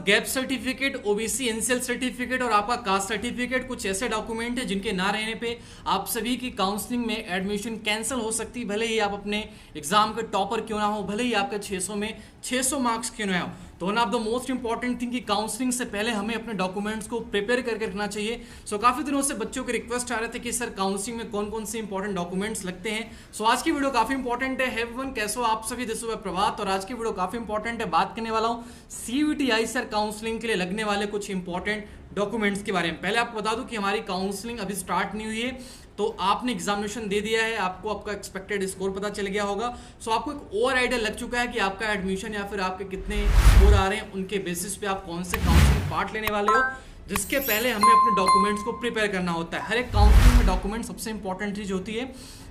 Gap certificate, OBC NCL certificate और आपका caste certificate कुछ ऐसे डॉक्यूमेंट है जिनके ना रहने पे आप सभी की काउंसलिंग में एडमिशन कैंसिल हो सकती है। भले ही आप अपने एग्जाम के टॉपर क्यों ना हो, भले ही आपके 600 में 600 मार्क्स क्यों ना हो। तो one of the most important thing कि काउंसलिंग से पहले हमें अपने डॉक्यूमेंट्स को प्रिपेयर करके रखना चाहिए। सो काफी दिनों से बच्चों के रिक्वेस्ट आ रहे थे कि सर काउंसलिंग में कौन कौन से इंपॉर्टेंट डॉक्यूमेंट्स लगते हैं। सो आज की वीडियो काफी इंपॉर्टेंट है। एवरीवन, कैसे हो आप सभी? दिस इज प्रभात और आज की वीडियो काफी इंपॉर्टेंट है। बात करने वाला हूं सीयूईटी आईसीआर काउंसलिंग के लिए लगने वाले कुछ इंपॉर्टेंट डॉक्यूमेंट्स के बारे में। पहले आपको बता दूं कि हमारी काउंसलिंग अभी स्टार्ट नहीं हुई है, तो आपने एग्जामिनेशन दे दिया है, आपको आपका एक्सपेक्टेड स्कोर पता चल गया होगा। सो आपको एक ओवर आइडिया लग चुका है कि आपका एडमिशन या फिर आपके कितने स्कोर आ रहे हैं, उनके बेसिस पे आप कौन से काउंसलिंग पार्ट लेने वाले हो, जिसके पहले हमें अपने डॉक्यूमेंट्स को प्रिपेयर करना होता है। हर एक काउंसलिंग में डॉक्यूमेंट सबसे इंपॉर्टेंट चीज होती है।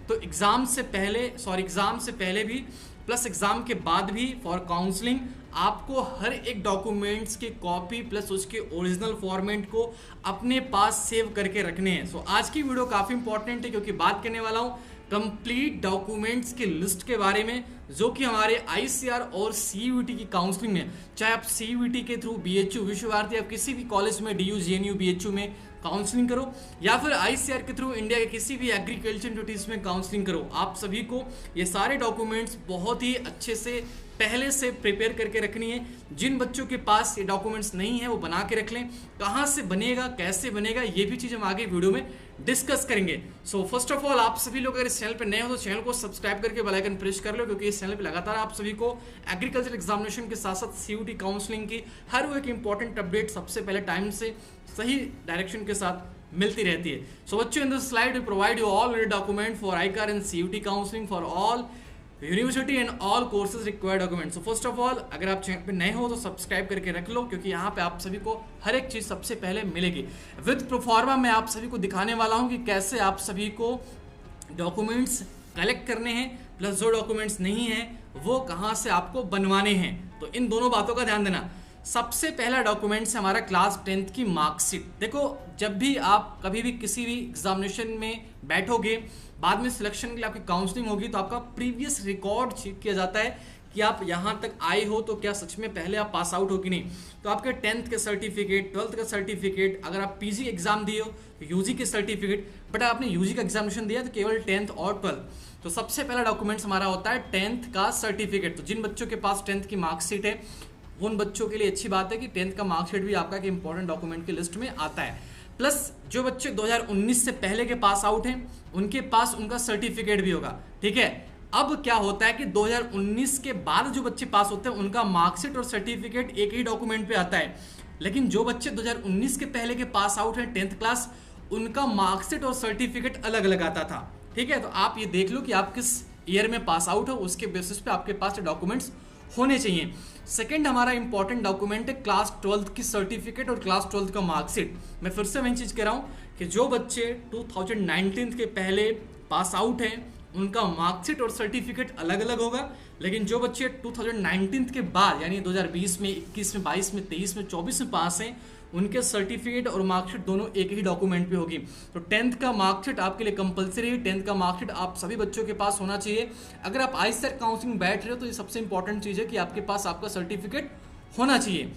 तो एग्जाम से पहले भी प्लस एग्जाम के बाद भी फॉर काउंसलिंग आपको हर एक डॉक्यूमेंट्स की कॉपी प्लस उसके ओरिजिनल फॉर्मेट को अपने पास सेव करके रखने हैं। सो आज की वीडियो काफ़ी इंपॉर्टेंट है क्योंकि बात करने वाला हूँ कंप्लीट डॉक्यूमेंट्स की लिस्ट के बारे में, जो कि हमारे आईसीआर और सीयूईटी की काउंसलिंग में, चाहे आप सीयूईटी के थ्रू बीएचयू विश्व भारती आप किसी भी कॉलेज में डीयू जेएनयू बीएचयू में काउंसलिंग करो या फिर आईसीआर के थ्रू इंडिया के किसी भी एग्रीकल्चर यूनिवर्सिटीज में काउंसलिंग करो, आप सभी को ये सारे डॉक्यूमेंट्स बहुत ही अच्छे से पहले से प्रिपेयर करके रखनी है। जिन बच्चों के पास ये डॉक्यूमेंट्स नहीं है वो बना के रख लें। कहाँ से बनेगा, कैसे बनेगा, ये भी चीज़ हम आगे वीडियो में डिस्कस करेंगे। सो फर्स्ट ऑफ ऑल आप सभी लोग अगर इस चैनल पर नए हो तो चैनल को सब्सक्राइब करके बेल आइकन प्रेस कर लो, क्योंकि इस चैनल पर लगातार आप सभी को एग्रीकल्चर एग्जामिनेशन के साथ साथ सीयूईटी काउंसलिंग की हर वो एक इंपॉर्टेंट अपडेट सबसे पहले टाइम से सही डायरेक्शन के साथ मिलती रहती है। सो बच्चों, in this slide we provide you all document for ICAR and CUET counselling for all university and all courses required document. So first of all अगर आप चैनल पे नए हो तो सब्सक्राइब करके रख लो, क्योंकि यहाँ पे आप सभी को हर एक चीज़ सबसे पहले मिलेगी। विद प्रोफॉर्मा मैं आप सभी को दिखाने वाला हूँ कि कैसे आप सभी को डॉक्यूमेंट्स कलेक्ट करने हैं, प्लस जो डॉक्यूमेंट्स नहीं है वो कहाँ से आपको बनवाने हैं। तो इन दोनों बातों का ध्यान देना। सबसे पहला डॉक्यूमेंट है हमारा क्लास 10th की मार्कशीट। देखो, जब भी आप कभी भी किसी भी एग्जामिनेशन में बैठोगे, बाद में सिलेक्शन के लिए आपकी काउंसलिंग होगी, तो आपका प्रीवियस रिकॉर्ड चेक किया जाता है कि आप यहाँ तक आए हो तो क्या सच में पहले आप पास आउट हो कि नहीं। तो आपके 10th के सर्टिफिकेट, 12th का सर्टिफिकेट, अगर आप पीजी एग्जाम दिए हो तो यूजी के सर्टिफिकेट, बट आपने यूजी का एग्जामिनेशन दिया तो केवल 10th और 12th। तो सबसे पहला डॉक्यूमेंट्स हमारा होता है 10th का सर्टिफिकेट। तो जिन बच्चों के पास 10th की मार्कशीट है उन बच्चों के लिए अच्छी बात है कि 10th का मार्कशीट भी आपका एक इंपॉर्टेंट डॉक्यूमेंट की लिस्ट में आता है। प्लस जो बच्चे 2019 से पहले के पास आउट हैं उनके पास उनका सर्टिफिकेट भी होगा। ठीक है, अब क्या होता है कि 2019 के बाद जो बच्चे पास होते हैं उनका मार्कशीट और सर्टिफिकेट एक ही डॉक्यूमेंट पे आता है, लेकिन जो बच्चे 2019 के पहले के पास आउट हैं 10th क्लास, उनका मार्कशीट और सर्टिफिकेट अलग अलग आता था। ठीक है, तो आप ये देख लो कि आप किस ईयर में पास आउट हो, उसके बेसिस पे आपके पास डॉक्यूमेंट्स होने चाहिए। सेकंड हमारा इंपॉर्टेंट डॉक्यूमेंट है क्लास 12th की सर्टिफिकेट और क्लास 12th का मार्कशीट। मैं फिर से वही चीज़ कह रहा हूँ कि जो बच्चे 2019 के पहले पास आउट हैं उनका मार्कशीट और सर्टिफिकेट अलग अलग होगा, लेकिन जो बच्चे 2019 के बाद यानी 2020 में, 21 में, 22 में, 23 में, 24 में पास हैं उनके सर्टिफिकेट और मार्कशीट दोनों एक ही डॉक्यूमेंट पे होगी। तो 10th का मार्कशीट आपके लिए कंपलसरी है। 10th का मार्कशीट आप सभी बच्चों के पास होना चाहिए। अगर आप आईसीआर काउंसलिंग बैठ रहे हो तो ये सबसे इंपॉर्टेंट चीज़ है कि आपके पास आपका सर्टिफिकेट होना चाहिए।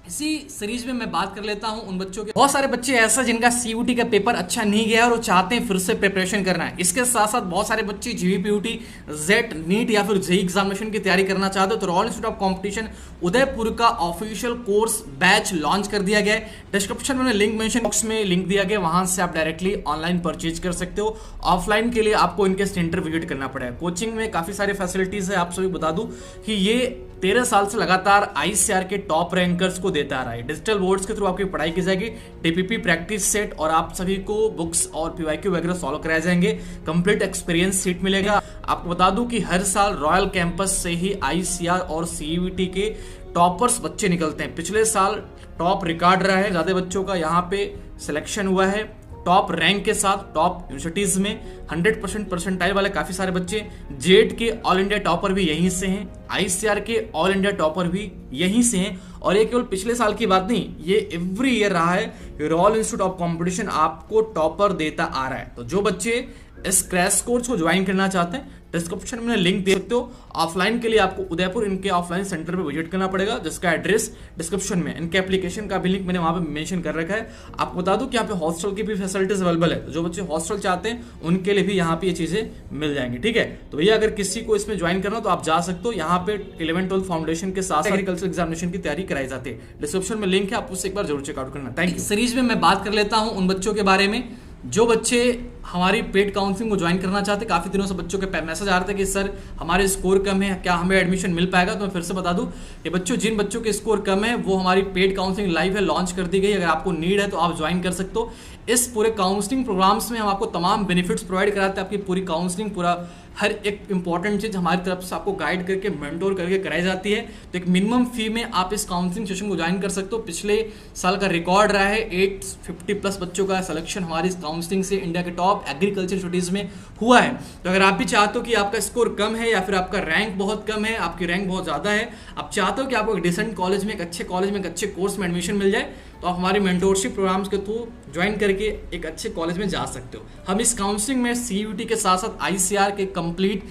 इसी सीरीज में मैं बात कर लेता हूं उन बच्चों के, बहुत सारे बच्चे ऐसा जिनका सीयूईटी का पेपर अच्छा नहीं गया और वो चाहते हैं फिर से प्रिपरेशन करना है। इसके साथ साथ बहुत सारे बच्चे जीवीपीयूटी, जेट, नीट या फिर जेई एग्जामिनेशन की तैयारी करना चाहते हो तो royal institute of competition Udaipur का ऑफिशियल कोर्स बैच लॉन्च कर दिया गया है। डिस्क्रिप्शन में लिंक मेंशन बॉक्स में लिंक दिया गया, वहां से आप डायरेक्टली ऑनलाइन परचेज कर सकते हो। ऑफलाइन के लिए आपको इनके सेंटर विजिट करना पड़ेगा। कोचिंग में काफी सारी फैसिलिटीज है। आप सभी बता दूं कि ये 13 साल से लगातार आईसीआर के टॉप रैंकर्स को देता आ रहा है। डिजिटल बोर्ड्स के थ्रू आपकी पढ़ाई की जाएगी, टीपीपी प्रैक्टिस सेट और आप सभी को बुक्स और पीवाईक्यू वगैरह सॉल्व कराए जाएंगे। कंप्लीट एक्सपीरियंस सीट मिलेगा। आपको बता दूं कि हर साल रॉयल कैंपस से ही आईसीआर और सीयूईटी के टॉपर्स बच्चे निकलते हैं। पिछले साल टॉप रिकॉर्ड रहा है, ज्यादा बच्चों का यहाँ पे सिलेक्शन हुआ है टॉप रैंक के साथ टॉप यूनिवर्सिटीज में 100% परसेंटाइल वाले काफी सारे बच्चे। जेट के ऑल इंडिया टॉपर भी यहीं से हैं, आईसीआर के ऑल इंडिया टॉपर भी यहीं से हैं। और ये केवल पिछले साल की बात नहीं, ये एवरी ईयर रहा है। रॉयल इंस्टीट्यूट ऑफ कॉम्पिटिशन आपको टॉपर देता आ रहा है। तो जो बच्चे इस क्रैश कोर्स को ज्वाइन करना चाहते हैं डिस्क्रिप्शन में लिंक दे सकते हो। ऑफलाइन के लिए आपको उदयपुर इनके ऑफलाइन सेंटर पे विजिट करना पड़ेगा, जिसका एड्रेस डिस्क्रिप्शन में, इनके एप्लीकेशन का भी लिंक मैंने वहां पे मेंशन कर रखा है। आपको बता दूं कि यहाँ पे हॉस्टल की भी फैसिलिटीज अवेलेबल है, तो जो बच्चे हॉस्टल चाहते हैं उनके लिए भी यहाँ पे ये चीजें मिल जाएंगी, ठीक है। तो भैया अगर किसी को इसमें ज्वाइन करना तो आप जा सकते हो। यहाँ पे 11-12 फाउंडेशन के साथ एग्रीकल्चर एग्जामिनेशन की तैयारी कराई जाती है। डिस्क्रिप्शन में लिंक है, आप उससे एक बार जरूर चेकआउट करना। Thank you. सीरीज में मैं बात कर लेता हूँ उन बच्चों के बारे में जो बच्चे हमारी पेड काउंसलिंग को ज्वाइन करना चाहते। काफी दिनों से बच्चों के मैसेज आ रहे थे कि सर हमारे स्कोर कम है, क्या हमें एडमिशन मिल पाएगा। तो मैं फिर से बता दूं कि बच्चों, जिन बच्चों के स्कोर कम है वो हमारी पेड काउंसलिंग लाइव है, लॉन्च कर दी गई। अगर आपको नीड है तो आप ज्वाइन कर सकते हो। इस पूरे काउंसलिंग प्रोग्राम्स में हम आपको तमाम बेनिफिट्स प्रोवाइड कराते हैं। आपकी पूरी काउंसलिंग, पूरा हर एक इंपॉर्टेंट चीज हमारी तरफ से आपको गाइड करके, मेंटोर करके कराई जाती है। तो एक मिनिमम फी में आप इस काउंसलिंग सेशन को ज्वाइन कर सकते हो। पिछले साल का रिकॉर्ड रहा है 850+ बच्चों का सिलेक्शन हमारी इस काउंसलिंग से इंडिया के टॉप एग्रीकल्चर स्टडीज में हुआ है। तो अगर आप भी चाहते हो कि आपका स्कोर कम है या फिर आपका रैंक बहुत कम है, आपकी रैंक बहुत ज़्यादा है, आप चाहते हो कि आपको एक डिसेंट कॉलेज में, एक अच्छे कॉलेज में, एक अच्छे कोर्स में एडमिशन मिल जाए, तो आप हमारे मेंटोरशिप प्रोग्राम्स के थ्रू ज्वाइन करके एक अच्छे कॉलेज में जा सकते हो। हम इस काउंसलिंग में CUT के साथ साथ ICAR के कंप्लीट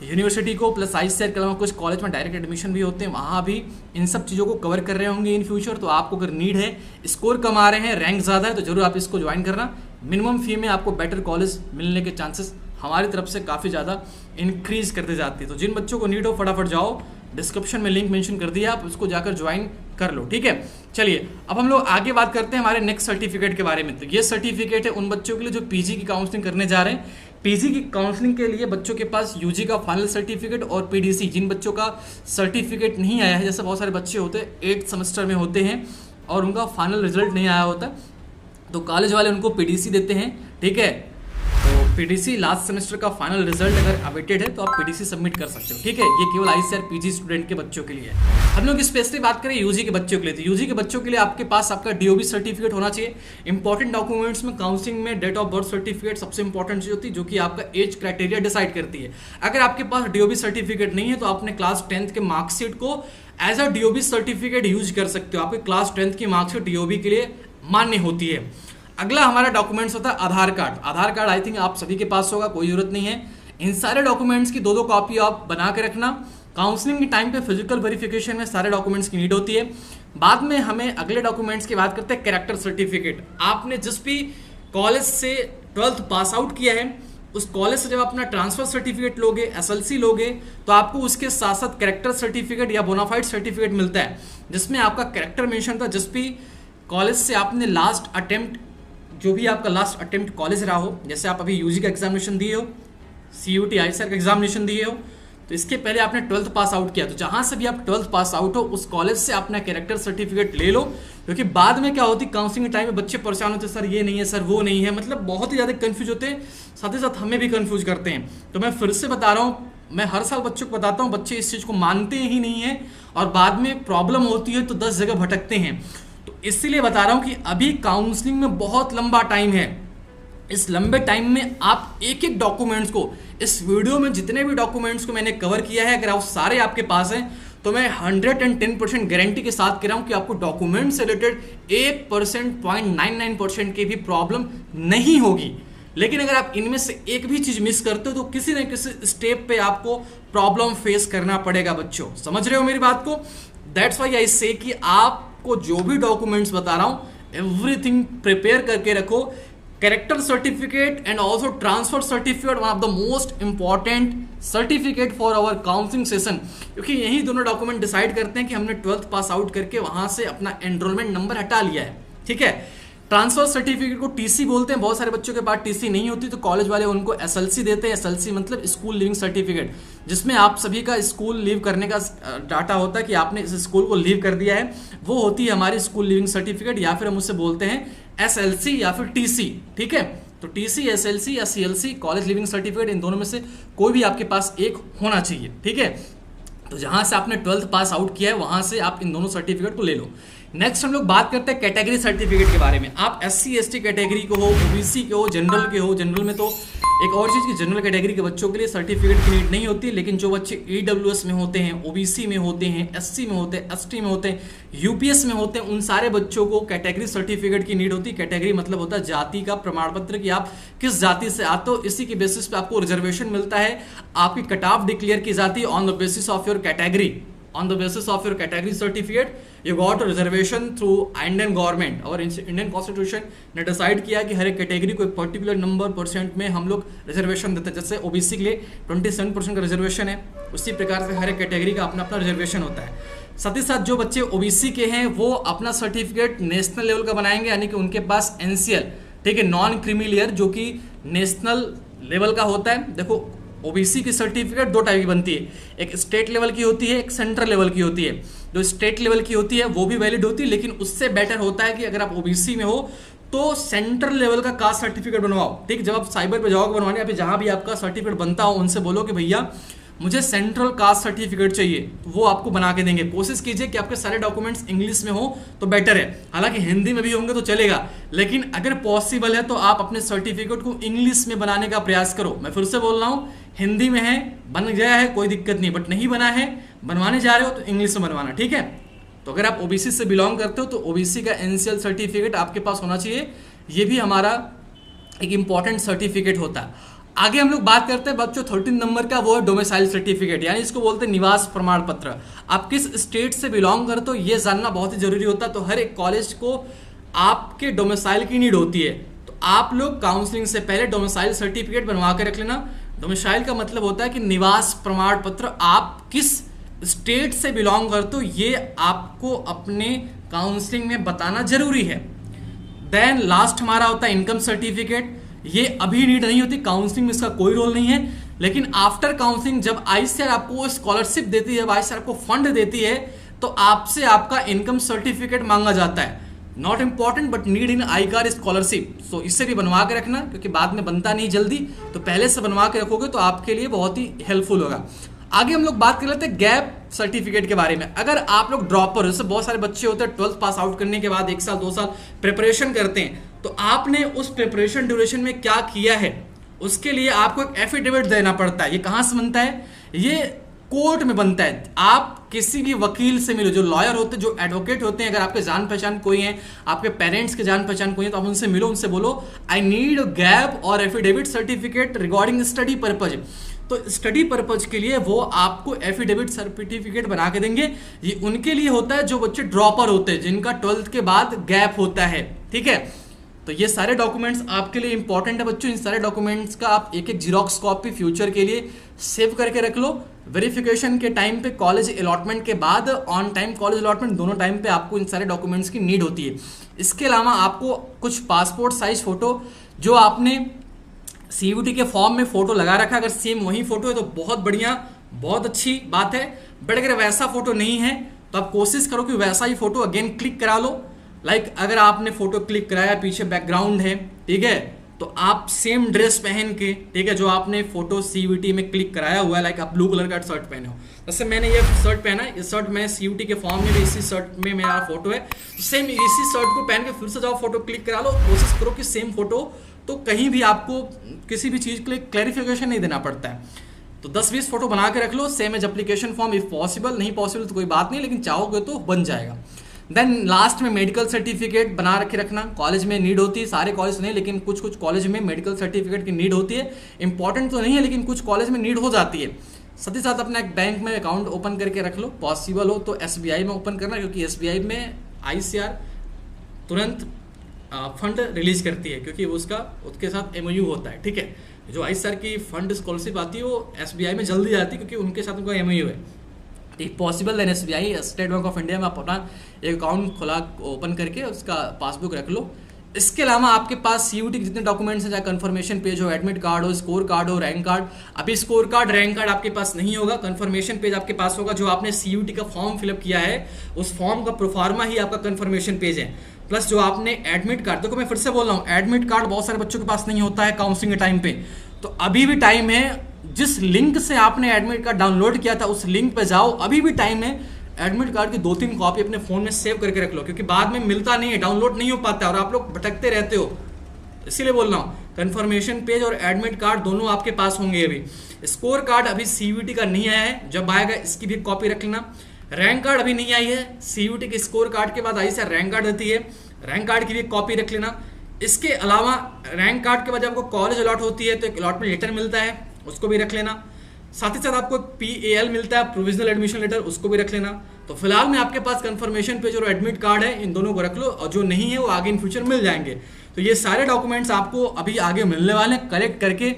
यूनिवर्सिटी को प्लस ICAR के अलावा कुछ कॉलेज में डायरेक्ट एडमिशन भी होते हैं, वहाँ भी इन सब चीज़ों को कवर कर रहे होंगे इन फ्यूचर। तो आपको अगर नीड है, स्कोर कम आ रहे हैं, रैंक ज़्यादा है, तो जरूर आप इसको ज्वाइन करना। मिनिमम फी में आपको बेटर कॉलेज मिलने के चांसेस हमारी तरफ से काफ़ी ज़्यादा इंक्रीज करते जाती है। तो जिन बच्चों को नीड हो फटाफट जाओ, डिस्क्रिप्शन में लिंक मेंशन कर दिया, आप उसको जाकर ज्वाइन कर लो, ठीक है। चलिए अब हम लोग आगे बात करते हैं हमारे नेक्स्ट सर्टिफिकेट के बारे में। तो ये सर्टिफिकेट है उन बच्चों के लिए जो PG की काउंसलिंग करने जा रहे हैं। PG की काउंसलिंग के लिए बच्चों के पास UG का फाइनल सर्टिफिकेट और PDC, जिन बच्चों का सर्टिफिकेट नहीं आया है, जैसे बहुत सारे बच्चे होते हैं 8th सेमेस्टर में होते हैं और उनका फाइनल रिजल्ट नहीं आया होता, तो कॉलेज वाले उनको PDC देते हैं, ठीक है। तो PDC लास्ट सेमेस्टर का फाइनल रिजल्ट अगर अवेटेड है तो आप PDC सबमिट कर सकते हो, ठीक है। ये केवल ICAR PG स्टूडेंट के बच्चों के लिए है। हम लोग स्पेशली बात करें UG के बच्चों के लिए, तो UG के बच्चों के लिए आपके पास आपका DOB सर्टिफिकेट होना चाहिए। इंपॉर्टेंट डॉक्यूमेंट्स में काउंसलिंग में डेट ऑफ बर्थ सर्टिफिकेट सबसे इंपॉर्टेंट चीज होती है, जो कि आपका एज क्राइटेरिया डिसाइड करती है। अगर आपके पास DOB सर्टिफिकेट नहीं है तो आपने क्लास 10th के मार्कशीट को as a DOB certificate use कर सकते हो। आपके क्लास 10th की मार्कशीट DOB के लिए मान्य होती है। अगला हमारा डॉक्यूमेंट्स होता है Aadhaar card. Aadhaar card I think आप सभी के पास होगा, कोई जरूरत नहीं है। इन सारे डॉक्यूमेंट्स की 2-2 कॉपी आप बना के रखना। काउंसलिंग के टाइम पे फिजिकल वेरिफिकेशन में सारे डॉक्यूमेंट्स की नीड होती है। बाद में हमें अगले डॉक्यूमेंट्स की बात करते हैं कैरेक्टर सर्टिफिकेट। आपने जिस भी कॉलेज से 12th पास आउट किया है, उस कॉलेज से जब अपना ट्रांसफर सर्टिफिकेट लोगे, SLC लोगे, तो आपको उसके साथ साथ कैरेक्टर सर्टिफिकेट या बोनाफाइड सर्टिफिकेट मिलता है, जिसमें आपका कैरेक्टर मेंशन था। जिस भी कॉलेज से आपने लास्ट अटेम्प्ट, जो भी आपका लास्ट अटेम्प्ट कॉलेज रहा हो, जैसे आप अभी UG का एग्जामिनेशन दिए हो, CUT ICAR का एग्जामिनेशन दिए हो, तो इसके पहले आपने 12th पास आउट किया, तो जहां से भी आप 12th पास आउट हो उस कॉलेज से अपना कैरेक्टर सर्टिफिकेट ले लो। क्योंकि बाद में क्या होती है, काउंसलिंग के टाइम में बच्चे परेशान होते हैं, सर ये नहीं है, सर वो नहीं है, मतलब बहुत ही ज़्यादा कंफ्यूज होते हैं, साथ ही साथ हमें भी कंफ्यूज करते हैं। तो मैं फिर से बता रहा हूँ, मैं हर साल बच्चों को बताता हूँ, बच्चे इस चीज़ को मानते ही नहीं है और बाद में प्रॉब्लम होती है तो 10 जगह भटकते हैं। तो इसीलिए बता रहा हूँ कि अभी काउंसलिंग में बहुत लंबा टाइम है। इस लंबे टाइम में आप एक एक डॉक्यूमेंट्स को, इस वीडियो में जितने भी डॉक्यूमेंट्स को मैंने कवर किया है, अगर आप सारे आपके पास हैं तो मैं 110% गारंटी के साथ कह रहा हूं कि आपको डॉक्यूमेंट से रिलेटेड 1%, 0.99% की भी प्रॉब्लम नहीं होगी। लेकिन अगर आप इनमें से एक भी चीज मिस करते हो तो किसी न किसी स्टेप पे आपको प्रॉब्लम फेस करना पड़ेगा बच्चों। समझ रहे हो मेरी बात को? दैट्स व्हाई आई से कि आपको जो भी डॉक्यूमेंट्स बता रहा हूं एवरीथिंग प्रिपेयर करके रखो। Character certificate and also transfer certificate, one of the most important certificate for our counselling session, क्योंकि यही दोनों डॉक्यूमेंट डिसाइड करते हैं कि हमने 12th पास आउट करके वहां से अपना एनरोलमेंट नंबर हटा लिया है। ठीक है, ट्रांसफर सर्टिफिकेट को टीसी बोलते हैं। बहुत सारे बच्चों के पास टीसी नहीं होती तो कॉलेज वाले उनको एसएलसी देते हैं। एसएलसी मतलब स्कूल लिविंग सर्टिफिकेट, जिसमें आप सभी का स्कूल लीव करने का डाटा होता है कि आपने इस स्कूल को लीव कर दिया है। वो होती है हमारी स्कूल लिविंग सर्टिफिकेट, या फिर हम उससे बोलते हैं एसएलसी या फिर टीसी। ठीक है, तो टीसी, एसएलसी या सीएलसी, कॉलेज लिविंग सर्टिफिकेट, इन दोनों में से कोई भी आपके पास एक होना चाहिए। ठीक है, तो जहां से आपने 12th पास आउट किया है वहां से आप इन दोनों सर्टिफिकेट को ले लो। नेक्स्ट हम लोग बात करते हैं कैटेगरी सर्टिफिकेट के बारे में। आप SC ST कैटेगरी के हो, OBC के हो, जनरल के हो। जनरल में तो एक और चीज़ की जनरल कैटेगरी के बच्चों के लिए सर्टिफिकेट की नीड नहीं होती, लेकिन जो बच्चे EWS में होते हैं, OBC में होते हैं, SC में होते हैं, ST में होते हैं, UPS में होते हैं, उन सारे बच्चों को कैटेगरी सर्टिफिकेट की नीड होती है। कैटेगरी मतलब होता है जाति का प्रमाण पत्र कि आप किस जाति से आते हो। इसी के बेसिस पे आपको रिजर्वेशन मिलता है, आपकी कट ऑफ डिक्लेयर की जाती है on the basis of your category. On the basis of your category certificate, you got a reservation through Indian government और इंडियन कॉन्स्टिट्यूशन ने डिसाइड किया कि हर एक कैटेगरी को एक पर्टिकुलर नंबर % में हम लोग रिजर्वेशन देते हैं। जैसे OBC के लिए 27% का रिजर्वेशन है, उसी प्रकार से हर एक कैटेगरी का अपना अपना रिजर्वेशन होता है। साथ ही साथ जो बच्चे OBC के हैं वो अपना सर्टिफिकेट नेशनल लेवल का बनाएंगे, यानी कि उनके पास NCL, ठीक है, नॉन क्रीमी लेयर, जो कि नेशनल लेवल का होता है। देखो OBC की सर्टिफिकेट दो टाइप की बनती है, एक स्टेट लेवल की होती है, एक सेंट्रल लेवल की होती है। जो स्टेट लेवल की होती है वो भी वैलिड होती है, लेकिन उससे बेटर होता है कि अगर आप OBC में हो तो सेंट्रल लेवल का कास्ट सर्टिफिकेट बनवाओ। ठीक, जब आप साइबर पे जाओगे बनवाने, या फिर जहां भी आपका सर्टिफिकेट बनता हो उनसे बोलो कि भैया मुझे सेंट्रल कास्ट सर्टिफिकेट चाहिए, तो वो आपको बना के देंगे। कोशिश कीजिए कि आपके सारे डॉक्यूमेंट्स इंग्लिश में हो तो बेटर है, हालांकि हिंदी में भी होंगे तो चलेगा, लेकिन अगर पॉसिबल है तो आप अपने सर्टिफिकेट को इंग्लिश में बनाने का प्रयास करो। मैं फिर से बोल रहा हूँ, हिंदी में है, बन गया है, कोई दिक्कत नहीं, बट नहीं बना है, बनवाने जा रहे हो तो इंग्लिश में बनवाना, ठीक है। तो अगर आप OBC से बिलोंग करते हो तो OBC का NCL सर्टिफिकेट आपके पास होना चाहिए, ये भी हमारा एक इंपॉर्टेंट सर्टिफिकेट होता है। आगे हम लोग बात करते हैं बच्चों 13 नंबर का, वो है डोमिसाइल सर्टिफिकेट, यानी इसको बोलते हैं निवास प्रमाण पत्र। आप किस स्टेट से बिलोंग करते हो ये जानना बहुत ही जरूरी होता है। तो हर एक कॉलेज को आपके डोमिसाइल की नीड होती है, तो आप लोग काउंसलिंग से पहले डोमिसाइल सर्टिफिकेट बनवा के रख लेना। डोमिसाइल का मतलब होता है कि निवास प्रमाण पत्र, आप किस स्टेट से बिलोंग करते हो ये आपको अपने काउंसलिंग में बताना जरूरी है। देन लास्ट हमारा होता है इनकम सर्टिफिकेट, ये अभी नीड नहीं होती, काउंसलिंग में इसका कोई रोल नहीं है, लेकिन आफ्टर काउंसलिंग जब ICAR आपको स्कॉलरशिप देती है, जब ICAR आपको फंड देती है, तो आपसे आपका इनकम सर्टिफिकेट मांगा जाता है। Not important but need in ICAR scholarship, so इससे भी बनवा के रखना, क्योंकि बाद में बनता नहीं जल्दी, तो पहले से बनवा के रखोगे तो आपके लिए बहुत ही हेल्पफुल होगा। आगे हम लोग बात कर लेते हैं गैप सर्टिफिकेट के बारे में। अगर आप लोग ड्रॉपर, जैसे बहुत सारे बच्चे होते हैं 12th पास आउट करने के बाद 1 साल 2 साल प्रिपरेशन करते हैं, तो आपने उस प्रिपरेशन ड्यूरेशन में क्या किया है उसके लिए आपको एक एफिडेविट देना पड़ता है। ये कहाँ से बनता है? ये कोर्ट में बनता है। आप किसी भी वकील से मिलो, जो लॉयर होते हैं, जो एडवोकेट होते हैं, अगर आपके जान पहचान कोई है, आपके पेरेंट्स के जान पहचान कोई है, तो आप उनसे मिलो, उनसे बोलो आई नीड गैप और affidavit certificate regarding study purpose. तो स्टडी पर्पज के लिए वो आपको एफिडेविट सर्टिफिकेट बना के देंगे। ये उनके लिए होता है जो बच्चे ड्रॉपर होते हैं, जिनका 12th के बाद गैप होता है, ठीक है। तो ये सारे डॉक्यूमेंट्स आपके लिए इंपॉर्टेंट है बच्चों। इन सारे डॉक्यूमेंट्स का आप एक एक जीरोक्स कॉपी फ्यूचर के लिए सेव करके रख लो। वेरिफिकेशन के टाइम पे, कॉलेज अलॉटमेंट के बाद, ऑन टाइम कॉलेज अलॉटमेंट, दोनों टाइम पे आपको इन सारे डॉक्यूमेंट्स की नीड होती है। इसके अलावा आपको कुछ पासपोर्ट साइज फोटो, जो आपने CUT के फॉर्म में फोटो लगा रखा, अगर सेम वही फोटो है तो बहुत बढ़िया, बहुत अच्छी बात है। बट अगर वैसा फोटो नहीं है तो आप कोशिश करो कि वैसा ही फोटो अगेन क्लिक करा लो। लाइक अगर आपने फोटो क्लिक कराया, पीछे बैकग्राउंड है, ठीक है, तो आप सेम ड्रेस पहन के, ठीक है, जो आपने फोटो CUT में क्लिक कराया हुआ है, लाइक आप ब्लू कलर का शर्ट पहने हो, जैसे मैंने ये शर्ट पहना है, ये शर्ट मैंने CUT के फॉर्म में भी इसी शर्ट में मेरा फोटो है, तो सेम इसी शर्ट को पहन के फिर से जाओ, फोटो क्लिक करा लो। कोशिश करो कि सेम फोटो, तो कहीं भी आपको किसी भी चीज़ के लिए क्लैरिफिकेशन नहीं देना पड़ता है। तो 10-20 फोटो बना के रख लो, same as application form if possible. नहीं पॉसिबल तो कोई बात नहीं, लेकिन चाहोगे तो बन जाएगा। देन लास्ट में मेडिकल सर्टिफिकेट बना रखे रखना, कॉलेज में नीड होती है, सारे कॉलेज नहीं, लेकिन कुछ कुछ कॉलेज में मेडिकल सर्टिफिकेट की नीड होती है। इंपॉर्टेंट तो नहीं है, लेकिन कुछ कॉलेज में नीड हो जाती है। साथ ही साथ अपना एक बैंक में अकाउंट ओपन करके रख लो, पॉसिबल हो तो SBI में ओपन करना, क्योंकि SBI में ICAR तुरंत फंड रिलीज करती है, क्योंकि उसके साथ MOU होता है, ठीक है। जो ICAR की फंड स्कॉलरशिप आती है वो SBI में जल्दी आती है, क्योंकि उनके साथ उनका MOU है। ठीक, possible then SBI, state bank of India में आप अपना एक अकाउंट खोला, ओपन करके उसका पासबुक रख लो। इसके अलावा आपके पास CUT के जितने डॉक्यूमेंट्स हैं, चाहे कंफर्मेशन पेज हो, एडमिट कार्ड हो, स्कोर कार्ड हो, रैंक कार्ड, अभी स्कोर कार्ड रैंक कार्ड आपके पास नहीं होगा, कंफर्मेशन पेज आपके पास होगा। जो आपने CUT का फॉर्म फिलअप किया है, उस फॉर्म का प्रोफार्मा ही आपका कंफर्मेशन पेज है, प्लस जो आपने एडमिट कार्ड, देखो मैं फिर से बोल रहा हूँ, एडमिट कार्ड बहुत सारे बच्चों के पास नहीं होता है काउंसलिंग के टाइम पे, तो अभी भी टाइम है। जिस लिंक से आपने एडमिट कार्ड डाउनलोड किया था उस लिंक पे जाओ, अभी भी टाइम है। एडमिट कार्ड की 2-3 कॉपी अपने फोन में सेव करके रख लो, क्योंकि बाद में मिलता नहीं है, डाउनलोड नहीं हो पाता है और आप लोग भटकते रहते हो। इसीलिए बोल रहा हूँ, कंफर्मेशन पेज और एडमिट कार्ड दोनों आपके पास होंगे। अभी स्कोर कार्ड अभी सीयूईटी का नहीं आया है, जब आएगा इसकी भी कॉपी रख लेना। रैंक कार्ड अभी नहीं आई है, सीयूईटी के स्कोर कार्ड के बाद आई से रैंक कार्ड रहती है, रैंक कार्ड की भी कॉपी रख लेना। इसके अलावा रैंक कार्ड के बाद जब आपको कॉलेज अलॉट होती है तो एक अलॉटमेंट लेटर मिलता है, उसको भी रख लेना। साथ ही साथ आपको PAL मिलता है, प्रोविजनल एडमिशन लेटर, उसको भी रख लेना। तो फिलहाल में आपके पास कंफर्मेशन पेज और एडमिट कार्ड है, इन दोनों को रख लो, और जो नहीं है वो आगे इन फ्यूचर मिल जाएंगे। तो ये सारे डॉक्यूमेंट्स आपको अभी आगे मिलने वाले हैं, कलेक्ट करके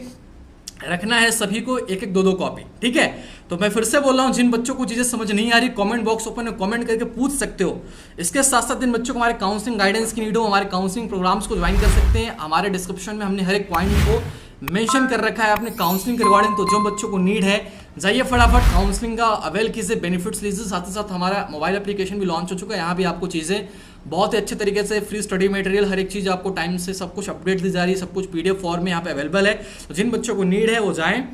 रखना है सभी को, एक एक दो दो कॉपी, ठीक है। तो मैं फिर से बोल रहा हूँ, जिन बच्चों को चीज़ें समझ नहीं आ रही कमेंट बॉक्स ओपन है, कमेंट करके पूछ सकते हो। इसके साथ साथ जिन बच्चों को हमारे काउंसलिंग गाइडेंस की नीड हो, हमारे काउंसलिंग प्रोग्राम्स को ज्वाइन कर सकते हैं। हमारे डिस्क्रिप्शन में हमने हर एक पॉइंट को मेंशन कर रखा है अपने काउंसलिंग के रिगार्डिंग। तो जो बच्चों को नीड है जाइए फटाफट काउंसलिंग का अवेल कीजिए, बेनिफिट्स लीजिए। साथ ही साथ हमारा मोबाइल एप्लीकेशन भी लॉन्च हो चुका है, यहाँ भी आपको चीज़ें बहुत ही अच्छे तरीके से फ्री स्टडी मटेरियल, हर एक चीज़ आपको टाइम से सब कुछ अपडेट दी जा रही है, सब कुछ PDF फॉर्म में यहाँ पे अवेलेबल है। तो जिन बच्चों को नीड है वो जाएं।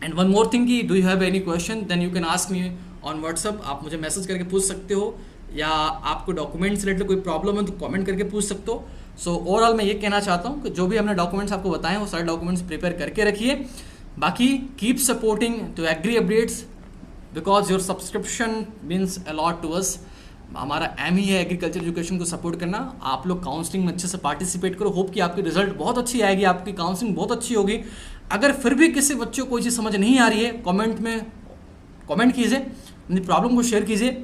एंड वन मोर थिंग कि do you have any question then you can ask me on WhatsApp. आप मुझे मैसेज करके पूछ सकते हो, या आपको डॉक्यूमेंट्स रिलेटेड कोई प्रॉब्लम है तो कमेंट करके पूछ सकते हो। सो ओवरऑल मैं ये कहना चाहता हूँ कि जो भी हमने डॉक्यूमेंट्स आपको बताएं वो सारे डॉक्यूमेंट्स प्रिपेयर करके रखिए। बाकी keep supporting to agri updates because your subscription means a lot to us. हमारा एम ही है एग्रीकल्चर एजुकेशन को सपोर्ट करना। आप लोग काउंसलिंग में अच्छे से पार्टिसिपेट करो, होप कि आपकी रिजल्ट बहुत अच्छी आएगी, आपकी काउंसलिंग बहुत अच्छी होगी। अगर फिर भी किसी बच्चे को कोई चीज़ समझ नहीं आ रही है, कमेंट में कमेंट कीजिए, अपनी प्रॉब्लम को शेयर कीजिए,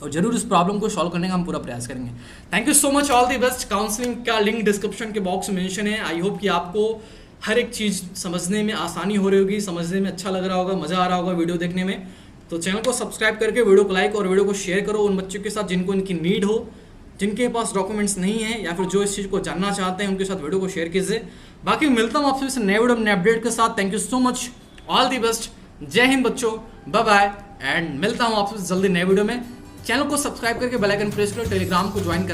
और जरूर इस प्रॉब्लम को सॉल्व करने का हम पूरा प्रयास करेंगे। Thank you so much, all the best. Counselling का लिंक डिस्क्रिप्शन के बॉक्स में मेंशन है। आई होप कि आपको हर एक चीज़ समझने में आसानी हो रही होगी, समझने में अच्छा लग रहा होगा, मज़ा आ रहा होगा वीडियो देखने में। तो चैनल को सब्सक्राइब करके वीडियो को लाइक और वीडियो को शेयर करो उन बच्चों के साथ जिनको इनकी नीड हो, जिनके पास डॉक्यूमेंट्स नहीं है या फिर जो इस चीज़ को जानना चाहते हैं, उनके साथ वीडियो को शेयर कीजिए। बाकी मिलता हूँ आपसे इस नए वीडियो में अपडेट के साथ। Thank you so much, all the best, जय हिंद बच्चों, बाय बाय। एंड मिलता हूँ आपसे जल्दी नए वीडियो में। चैनल को सब्सक्राइब करके बेल आइकन प्रेस करो, टेलीग्राम को ज्वाइन कर